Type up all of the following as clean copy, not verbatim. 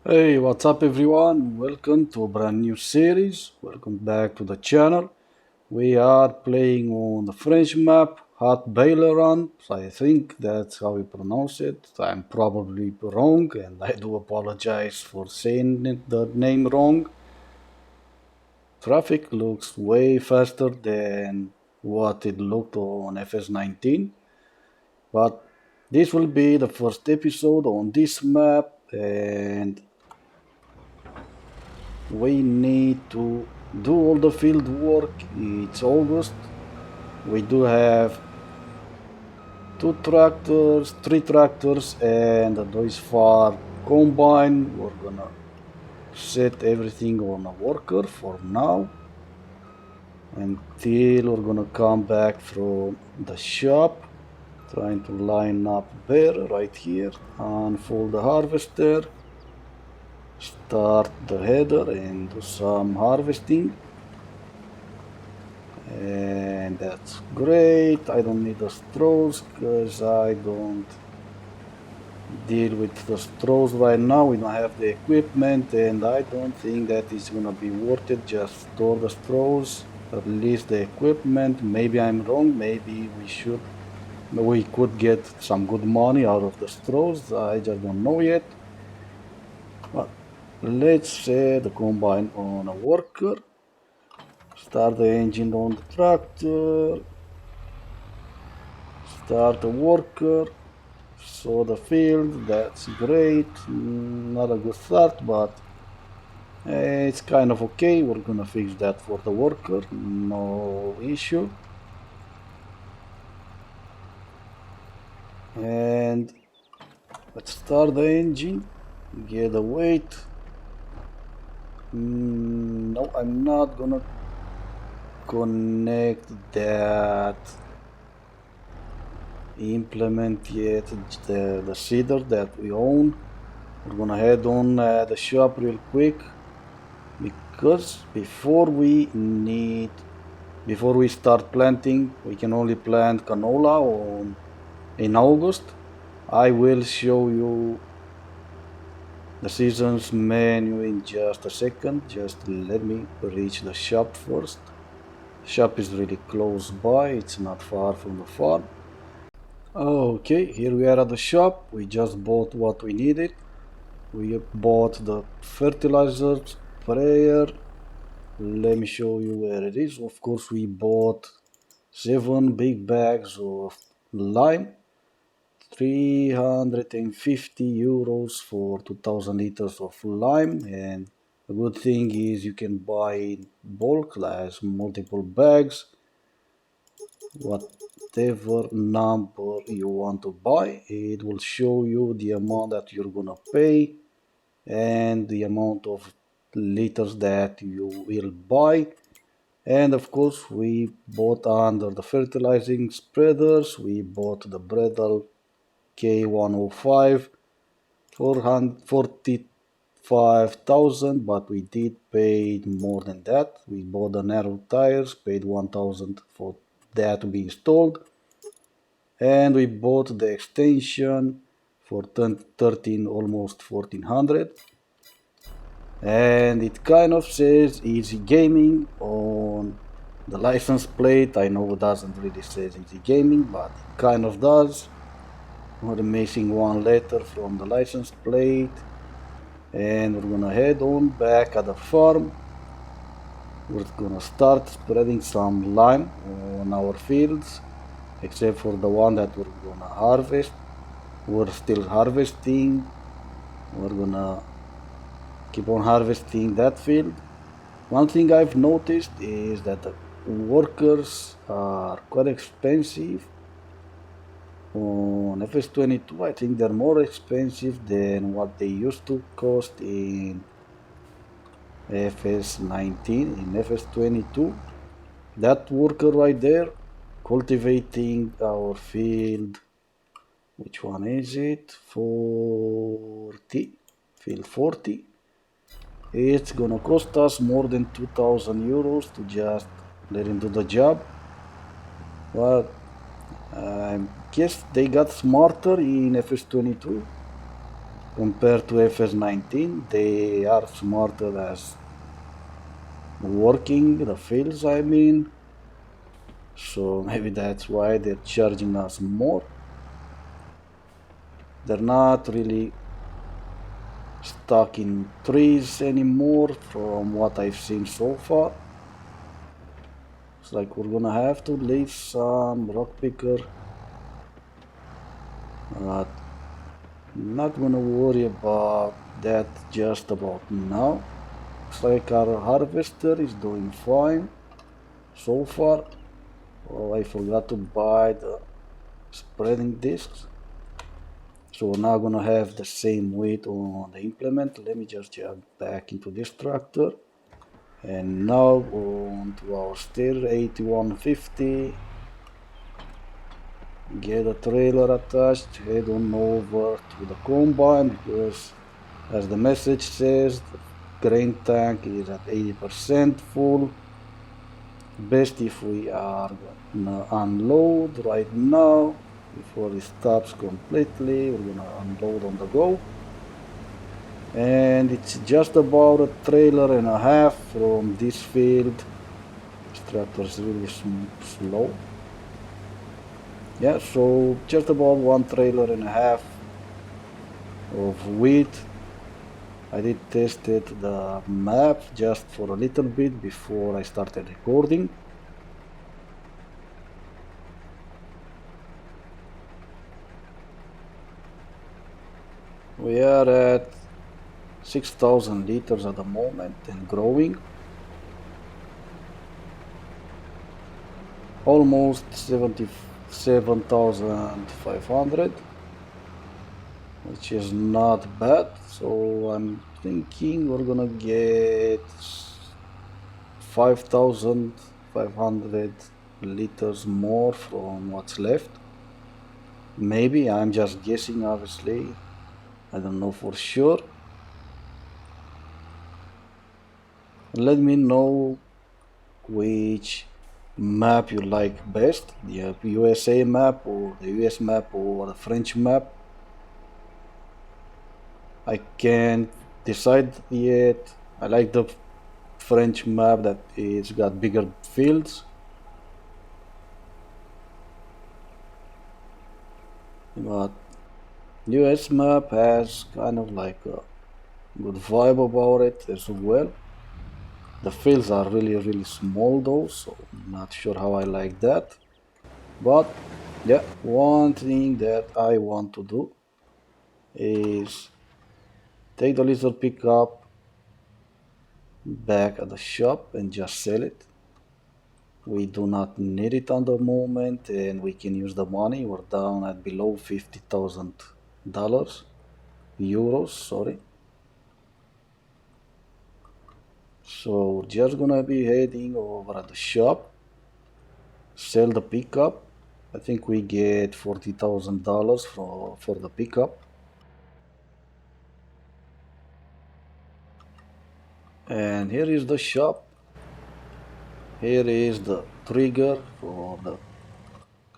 Hey, what's up everyone? Welcome to a brand new series. Welcome back to the channel. We are playing on the French map, Haut-Bayleron. I think that's how we pronounce it. I'm probably wrong and I do apologize for saying the name wrong. Traffic looks way faster than what it looked on FS19. But this will be the first episode on this map and we need to do all the field work. It's August. We do have two tractors, three tractors, and a Deutz Far combine. We're gonna set everything on a worker for now until we're gonna come back from the shop. Trying to line up better right here. Unfold the harvester. Start the header and do some harvesting. And that's great. I don't need the straws because I don't deal with the straws right now. We don't have the equipment and I don't think that is gonna be worth it. Just store the straws, at least the equipment. Maybe I'm wrong, maybe we could get some good money out of the straws. I just don't know yet. But let's set the combine on a worker. Start the engine on the tractor. Start the worker. So the field, that's great. Not a good start, but it's kind of okay. We're gonna fix that for the worker, no issue. And let's start the engine, get the weight. No, I'm not gonna connect that implement yet, the seeder that we own. We're gonna head on the shop real quick because before we start planting, we can only plant canola in August. I will show you the season's menu in just a second. Just let me reach the shop first. The shop is really close by, it's not far from the farm. Okay, here we are at the shop. We just bought what we needed. We bought the fertilizer sprayer. Let me show you where it is. Of course, we bought 7 big bags of lime, 350 euros for 2000 liters of lime. And the good thing is you can buy in bulk, like multiple bags, whatever number you want to buy. It will show you the amount that you're gonna pay and the amount of liters that you will buy. And of course we bought under the fertilizing spreaders, we bought the Bredal K105 for 45,000, but we did pay more than that. We bought the narrow tires, paid 1,000 for that to be installed, and we bought the extension for 13, almost 1400. And it kind of says Easy Gaming on the license plate. I know it doesn't really say Easy Gaming, but it kind of does. We're missing one letter from the license plate. And we're gonna head on back at the farm. We're gonna start spreading some lime on our fields, except for the one that we're gonna harvest. We're still harvesting. We're gonna keep on harvesting that field. One thing I've noticed is that the workers are quite expensive. On FS22, I think they're more expensive than what they used to cost in FS19. In FS22, that worker right there cultivating our field, which one is it? 40, field 40. It's gonna cost us more than 2000 euros to just let him do the job. But I guess they got smarter in FS22 compared to FS19. They are smarter as working the fields, I mean. So maybe that's why they're charging us more. They're not really stuck in trees anymore from what I've seen so far. It's like we're gonna have to leave some rock picker. But not gonna worry about that just about now. Looks like our harvester is doing fine so far. Oh, I forgot to buy the spreading discs. So we're now gonna have the same weight on the implement. Let me just jump back into this tractor. And now on to our stair 8150. Get a trailer attached, head on over to the combine because as the message says, the grain tank is at 80% full. Best if we are gonna unload right now before it stops completely. We're gonna unload on the go. And it's just about a trailer and a half from this field. This tractor is really slow. Yeah, so just about one trailer and a half of wheat. I did tested the map just for a little bit before I started recording. We are at 6,000 liters at the moment and growing. Almost 77,500, which is not bad. So I'm thinking we're gonna get 5,500 liters more from what's left. Maybe, I'm just guessing, obviously. I don't know for sure. Let me know which map you like best, the USA map or the US map or the French map. I can't decide yet. I like the French map that it's got bigger fields. But US map has kind of like a good vibe about it as well. The fields are really small though, so I'm not sure how I like that. But yeah, one thing that I want to do is take the little pickup back at the shop and just sell it. We do not need it on the moment and we can use the money. We're down at below $50,000. Euros, sorry. So we're just gonna be heading over at the shop, sell the pickup. I think we get $40,000 for the pickup. And here is the shop. Here is the trigger for the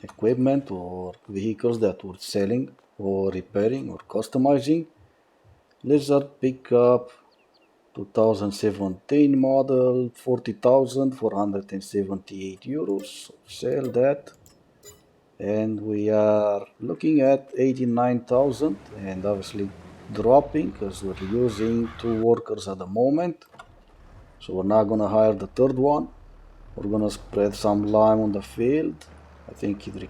equipment or vehicles that we're selling or repairing or customizing. Lizard pickup 2017 model, 40,478 euros. Sell that. And we are looking at 89,000 and obviously dropping because we're using 2 workers at the moment. So we're not gonna hire the third one. We're gonna spread some lime on the field. I think it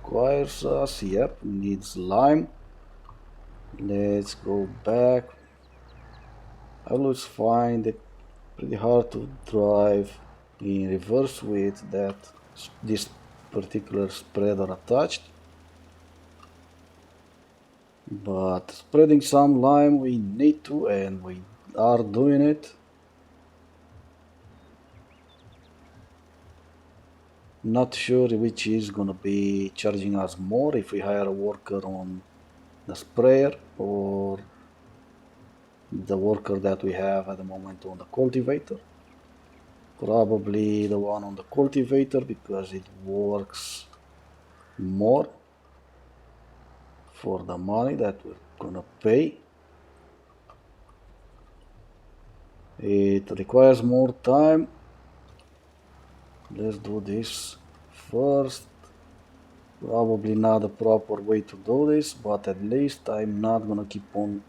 requires us, yep, needs lime. Let's go back. I always find it pretty hard to drive in reverse with this particular spreader attached. But spreading some lime we need to, and we are doing it. Not sure which is gonna be charging us more, if we hire a worker on the sprayer or the worker that we have at the moment on the cultivator. Probably the one on the cultivator because it works more for the money that we're gonna pay. It requires more time. Let's do this first. Probably not the proper way to do this, but at least I'm not gonna keep on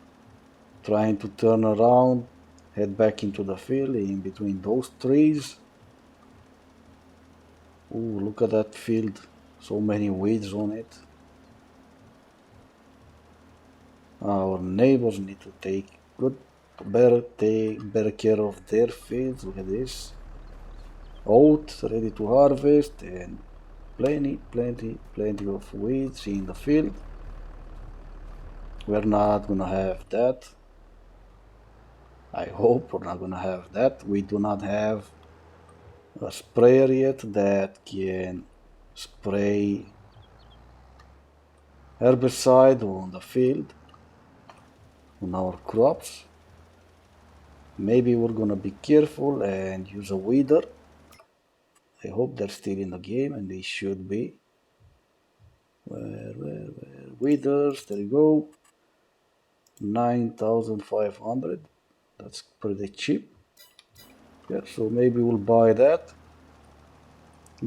trying to turn around, head back into the field in between those trees. Ooh, look at that field. So many weeds on it. Our neighbors need to take better care of their fields. Look at this. Oat ready to harvest and plenty of weeds in the field. We're not gonna have that. I hope we're not gonna have that. We do not have a sprayer yet that can spray herbicide on the field, on our crops. Maybe we're gonna be careful and use a weeder. I hope they're still in the game, and they should be. Where? Weeders, there you go. 9,500. That's pretty cheap. Yeah, so maybe we'll buy that.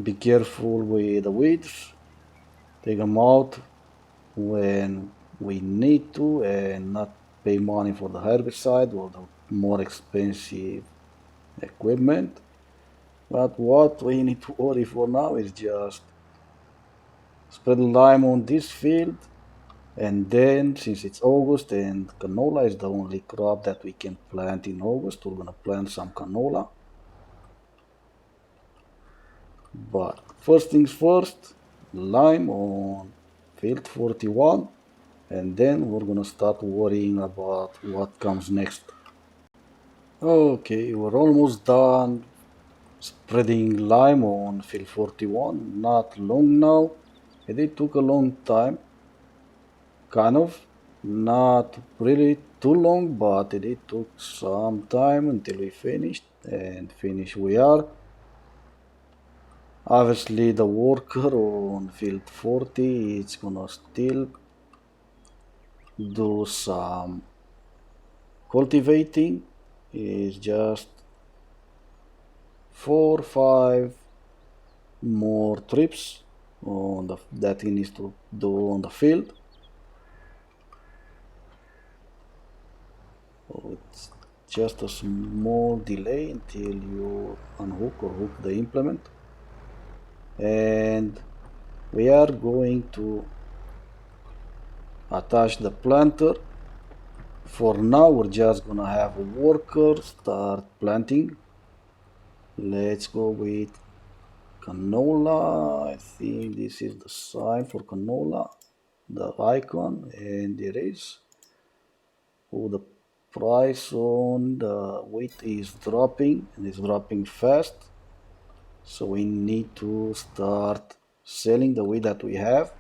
Be careful with the weeds. Take them out when we need to and not pay money for the herbicide or the more expensive equipment. But what we need to worry for now is just spread lime on this field, and then since it's August and canola is the only crop that we can plant in August, we're gonna plant some canola. But first things first, lime on field 41, and then we're gonna start worrying about what comes next. Okay, we're almost done spreading lime on field 41. Not long now. It took a long time, kind of. Not really too long, but it took some time until we finished, and finished we are. Obviously the worker on field 40 is gonna still do some cultivating. Is just 4 or 5 more trips on that he needs to do on the field. So it's just a small delay until you unhook or hook the implement. And we are going to attach the planter. For now we're just gonna have a worker start planting. Let's go with canola. I think this is the sign for canola, the icon, and it is. Oh, the price on the wheat is dropping, and it's dropping fast. So we need to start selling the wheat that we have.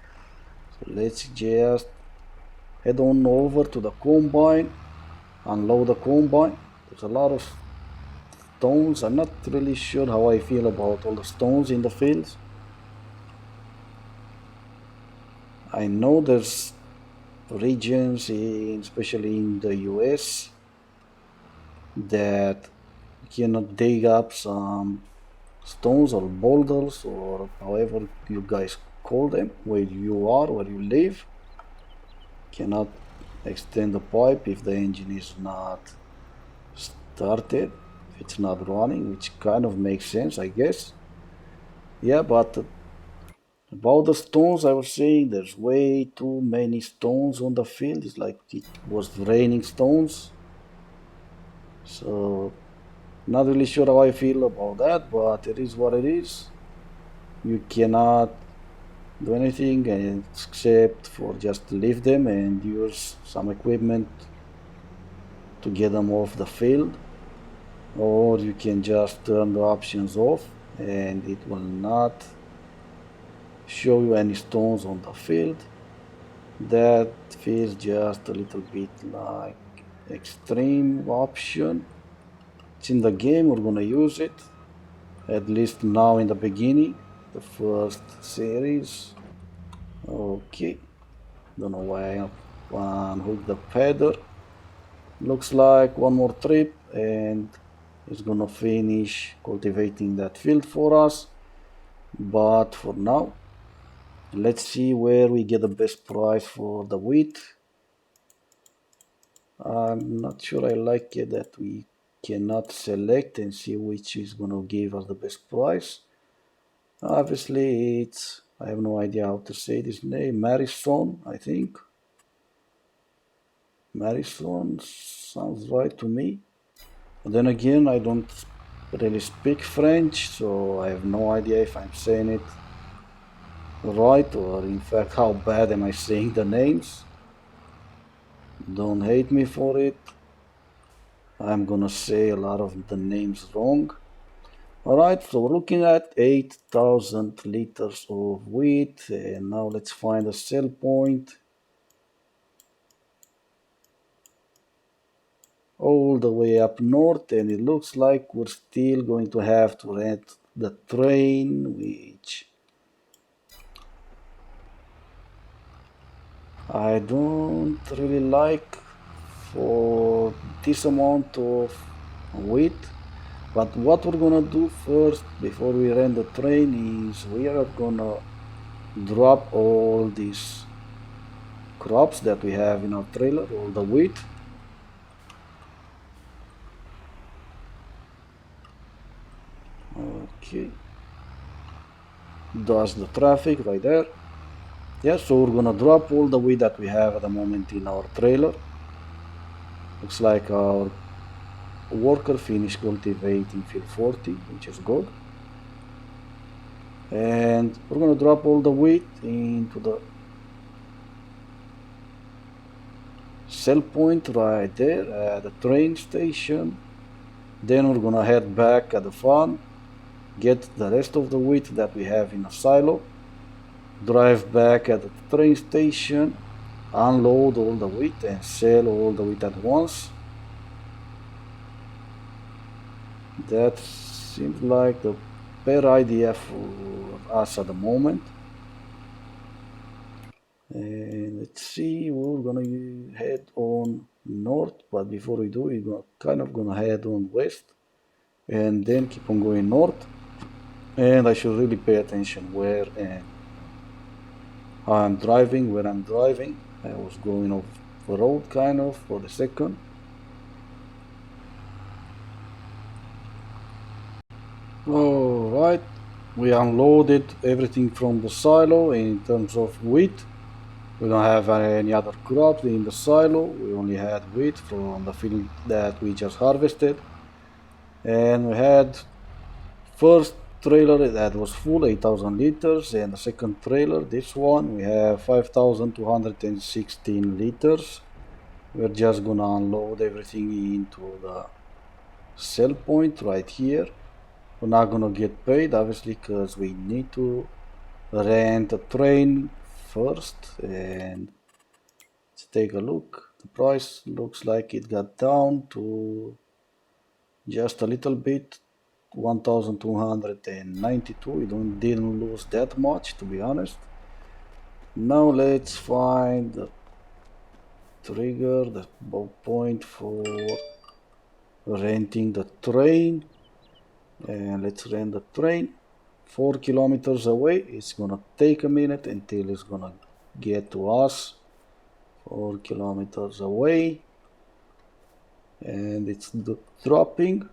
So let's just head on over to the combine, unload the combine. There's a lot of stones. I'm not really sure how I feel about all the stones in the fields. I know there's regions, especially in the US, that you cannot dig up some stones or boulders or however you guys call them, where you are, where you live. Cannot extend the pipe if the engine is not started, if it's not running, which kind of makes sense, I guess. Yeah, but about the stones, I was saying there's way too many stones on the field. It's like it was raining stones. So, not really sure how I feel about that, but it is what it is. You cannot do anything except for just leave them and use some equipment to get them off the field, or you can just turn the options off and it will not show you any stones on the field. That feels just a little bit like extreme option. It's in the game, we're gonna use it, at least now in the beginning, the first series. Okay, don't know why I unhooked the feather. Looks like one more trip and is gonna finish cultivating that field for us. But for now, let's see where we get the best price for the wheat. I'm not sure I like it that we cannot select and see which is gonna give us the best price. Obviously, I have no idea how to say this name. Marison, I think. Marison sounds right to me. But then again, I don't really speak French, so I have no idea if I'm saying it right or in fact how bad am I saying the names. Don't hate me for it. I'm gonna say a lot of the names wrong. Alright, so we're looking at 8,000 liters of wheat, and now let's find a sell point. All the way up north, and it looks like we're still going to have to rent the train, which I don't really like for this amount of wheat. But what we're gonna do first before we rent the train is we are gonna drop all these crops that we have in our trailer, all the wheat. Okay, that's the traffic right there. Yeah, so we're gonna drop all the wheat that we have at the moment in our trailer. Looks like our worker finished cultivating field 40, which is good. And we're gonna drop all the wheat into the sell point right there at the train station. Then we're gonna head back at the farm, get the rest of the wheat that we have in a silo, drive back at the train station, unload all the wheat and sell all the wheat at once. That seems like the better idea for us at the moment. And let's see, we're gonna head on north, but before we do, we're kind of gonna head on west and then keep on going north. And I should really pay attention where and how I'm driving, where I'm driving. I was going off the road kind of for the second. Alright, we unloaded everything from the silo in terms of wheat. We don't have any other crops in the silo. We only had wheat from the field that we just harvested. And we had first trailer that was full, 8,000 liters, and the second trailer, this one, we have 5,216 liters. We're just gonna unload everything into the sell point right here. We're not gonna get paid, obviously, because we need to rent a train first. And let's take a look. The price looks like it got down to just a little bit, 1,292. We didn't lose that much, to be honest. Now let's find the trigger, the point for renting the train. And let's rent the train. 4 kilometers away. It's gonna take a minute until it's gonna get to us. 4 kilometers away. And it's dropping.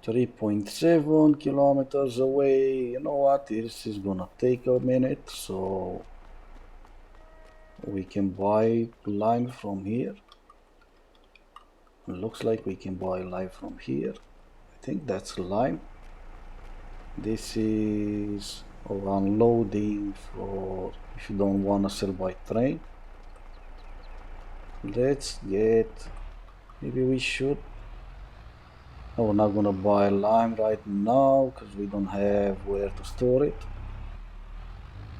3.7 kilometers away. You know what? This is gonna take a minute, so we can buy lime from here. It looks like we can buy lime from here. I think that's lime. This is unloading for if you don't want to sell by train. Let's get, maybe we should. Oh, we're not gonna buy lime right now because we don't have where to store it.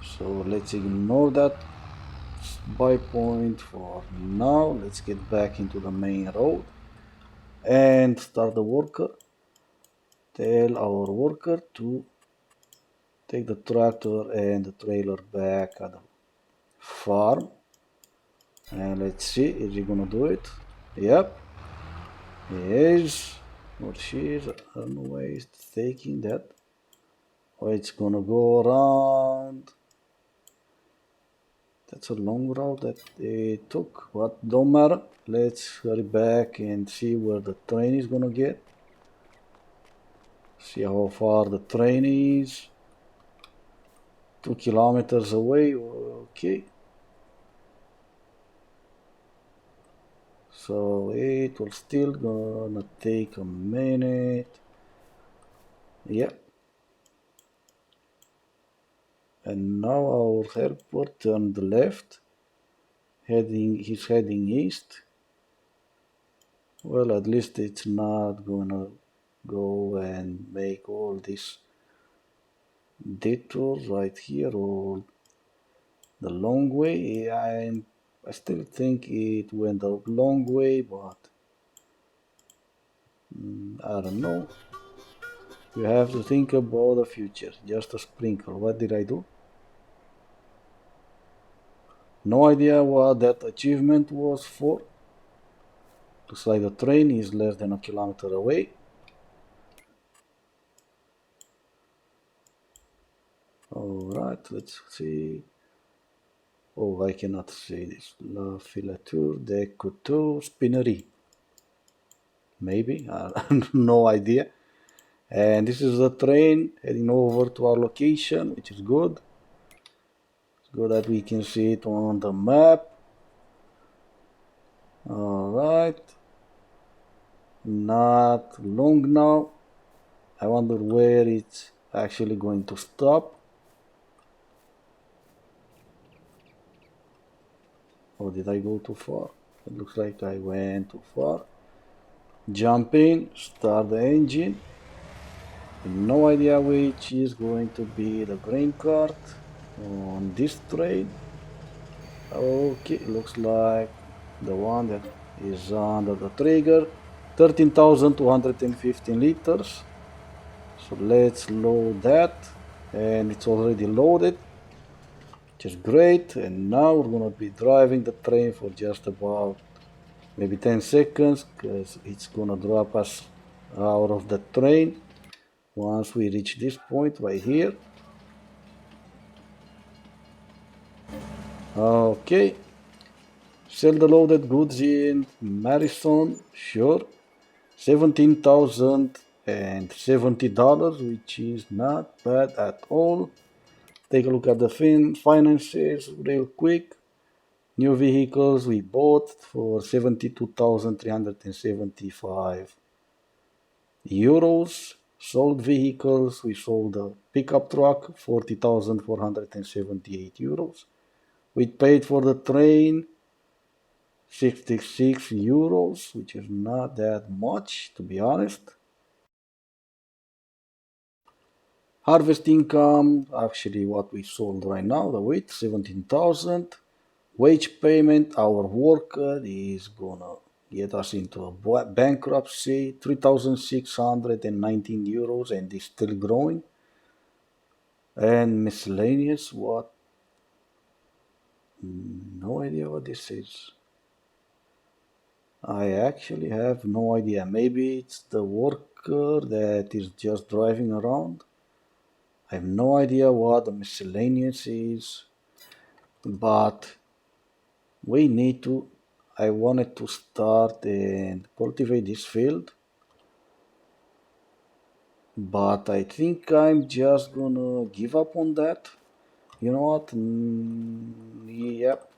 So let's ignore that buy point for now. Let's get back into the main road and start the worker. Tell our worker to take the tractor and the trailer back at the farm. And let's see, is he gonna do it? Yep, he is. Or she is. I don't know why he's taking that. Oh, it's gonna go around. That's a long route that they took, but don't matter. Let's hurry back and see where the train is gonna get. See how far the train is. 2 kilometers away, okay. So it will still gonna take a minute. Yeah. And now our helper turned left. He's heading east. Well, at least it's not gonna go and make all this detour right here or the long way. I still think it went a long way, but I don't know. You have to think about the future. Just a sprinkle. What did I do? No idea what that achievement was for. Looks like the train is less than a kilometer away. Alright, let's see. Oh, I cannot say this. La filature de couteau spinnerie. Maybe, no idea. And this is the train heading over to our location, which is good. It's good that we can see it on the map. Alright. Not long now. I wonder where it's actually going to stop. Or did I go too far? It looks like I went too far. Jump in, start the engine. No idea which is going to be the grain cart on this train. Okay, looks like the one that is under the trigger. 13,215 liters. So let's load that. And it's already loaded, which is great. And now we're gonna be driving the train for just about maybe 10 seconds because it's gonna drop us out of the train once we reach this point right here. Okay, sell the loaded goods in Madison, sure. $17,070, which is not bad at all. Take a look at the finances real quick. New vehicles we bought for 72,375 euros. Sold vehicles, we sold a pickup truck, 40,478 euros. We paid for the train 66 euros, which is not that much, to be honest. Harvest income, actually what we sold right now, the weight, 17,000. Wage payment, our worker is gonna get us into a bankruptcy, 3,619 euros, and is still growing. And miscellaneous, what? No idea what this is. I actually have no idea. Maybe it's the worker that is just driving around. I have no idea what the miscellaneous is, but we need to. I wanted to start and cultivate this field, but I think I'm just gonna give up on that. You know what? Yep.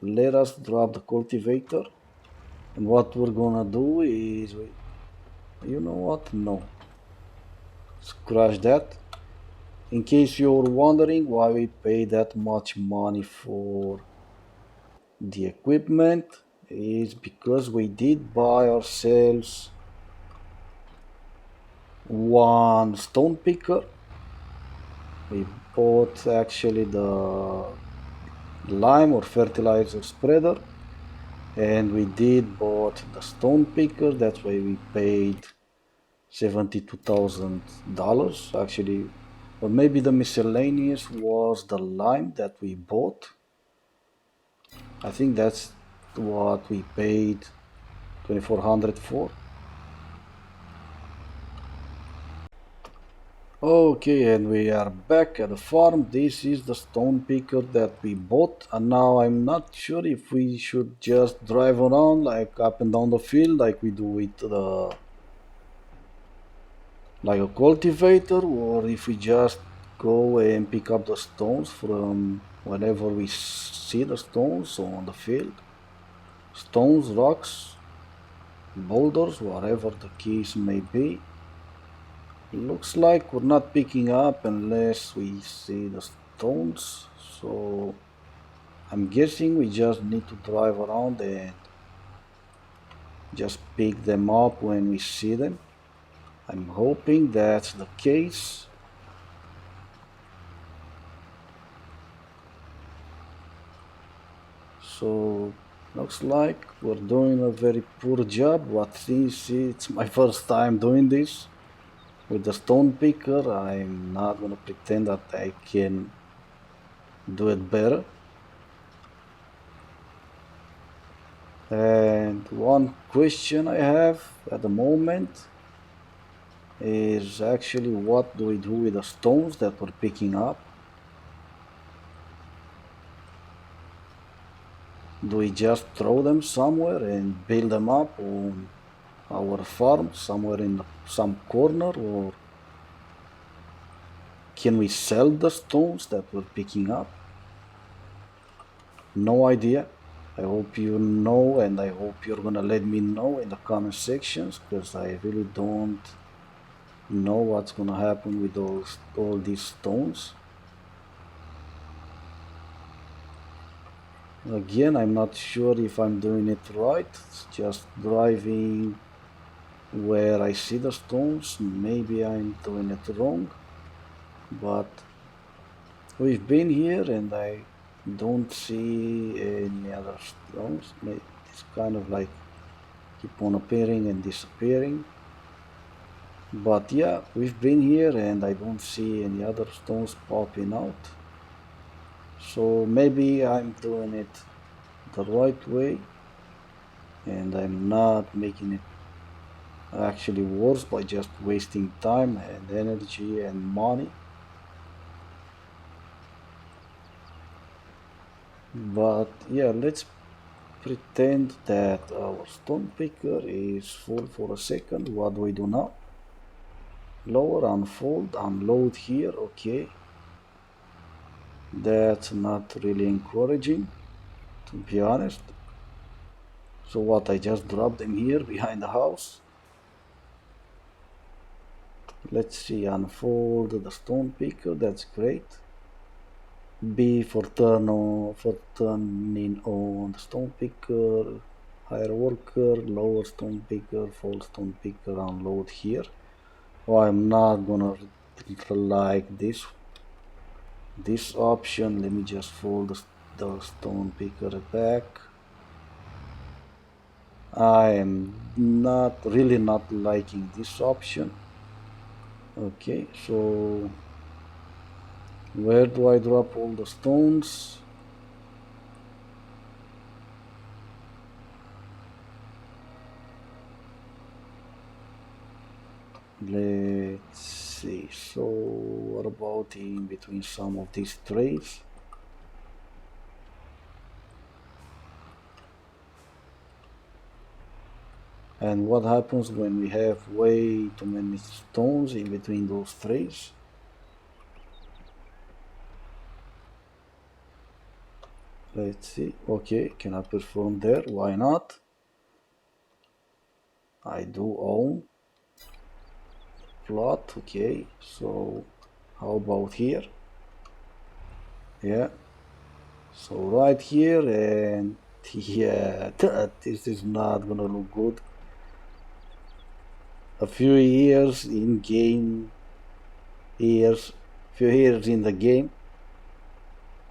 Let us drop the cultivator. And what we're gonna do is, you know what? No. Scratch that. In case you're wondering why we pay that much money for the equipment, is because we did buy ourselves one stone picker. We bought actually the lime or fertilizer spreader, and we did bought the stone picker. That's why we paid $72,000 actually. Or maybe the miscellaneous was the lime that we bought. I think that's what we paid 2400 for. Okay, and we are back at the farm. This is the stone picker that we bought, and now I'm not sure if we should just drive around like up and down the field like we do with the like a cultivator, or if we just go and pick up the stones from whenever we see the stones on the field. Stones, rocks, boulders, whatever the case may be. Looks like we're not picking up unless we see the stones, so I'm guessing we just need to drive around and just pick them up when we see them. I'm hoping that's the case. So looks like we're doing a very poor job, but since it's my first time doing this with the stone picker, I'm not gonna pretend that I can do it better. And one question I have at the moment is actually what do we do with the stones that we're picking up? Do we just throw them somewhere and build them up on our farm somewhere in some corner, or can we sell the stones that we're picking up? No idea. I hope you know, and I hope you're gonna let me know in the comment sections, because I really don't know what's gonna happen with all these stones. Again, I'm not sure if I'm doing it right. It's just driving where I see the stones. Maybe I'm doing it wrong, but we've been here and I don't see any other stones. It's kind of like keep on appearing and disappearing. But yeah, we've been here and I don't see any other stones popping out. So maybe I'm doing it the right way and I'm not making it actually worse by just wasting time and energy and money. But yeah, let's pretend that our stone picker is full for a second. What do we do now? Lower, unfold, unload here. Okay, that's not really encouraging, to be honest. So what, I just dropped them here behind the house? Let's see, unfold the stone picker. That's great. B for turning on the stone picker, hire worker, lower stone picker, fold stone picker, unload here. Oh, I'm not gonna like this option. Let me just fold the stone picker back. I am really not liking this option. Okay, so where do I drop all the stones? Let's see. So what about in between some of these trays? And what happens when we have way too many stones in between those trays? Let's see. Okay, can I perform there? Why not? I do own plot. Okay, so how about here? Yeah, so right here, and yeah, this is not gonna look good. A few years in game, few years in the game,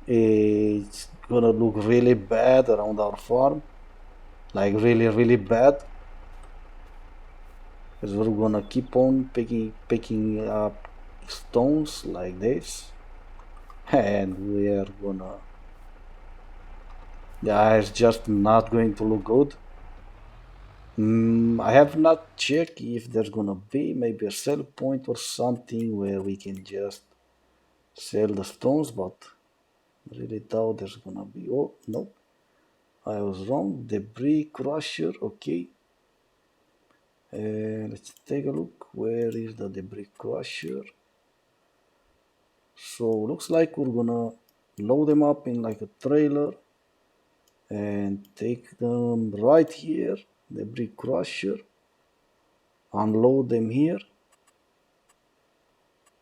it's gonna look really bad around our farm, like really bad, because we're gonna keep on picking up stones like this, and we are gonna Yeah, it's just not going to look good. I have not checked if there's gonna be maybe a sell point or something where we can just sell the stones, but really doubt there's gonna be. Oh, no, I was wrong. Debris crusher, okay. Let's take a look. Where is the debris crusher? So looks like we're gonna load them up in like a trailer and take them right here. Debris crusher. Unload them here.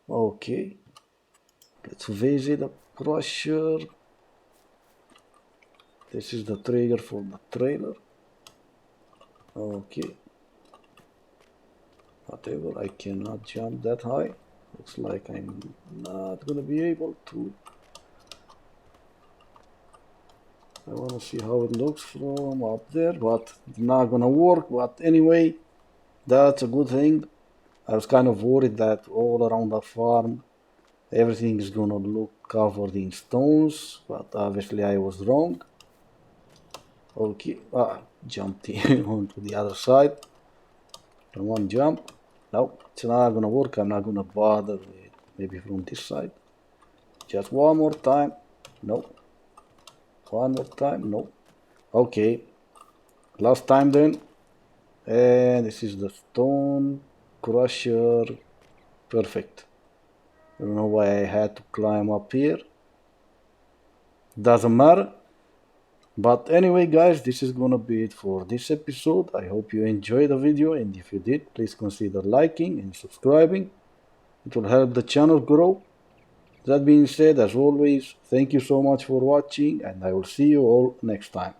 Okay. Let's visit the crusher. This is the trigger for the trailer. Okay. Whatever, I cannot jump that high. Looks like I'm not gonna be able to. I wanna see how it looks from up there, but it's not gonna work. But anyway, that's a good thing. I was kind of worried that all around the farm everything is gonna look covered in stones, but obviously I was wrong. Okay, jumped onto the other side. From one jump. No, it's not gonna work. I'm not gonna bother with maybe from this side. Just one more time. No. One more time. No. Okay. Last time then. And this is the stone crusher. Perfect. I don't know why I had to climb up here. Doesn't matter. But anyway, guys, this is gonna be it for this episode. I hope you enjoyed the video, and if you did, please consider liking and subscribing. It will help the channel grow. That being said, as always, thank you so much for watching, and I will see you all next time.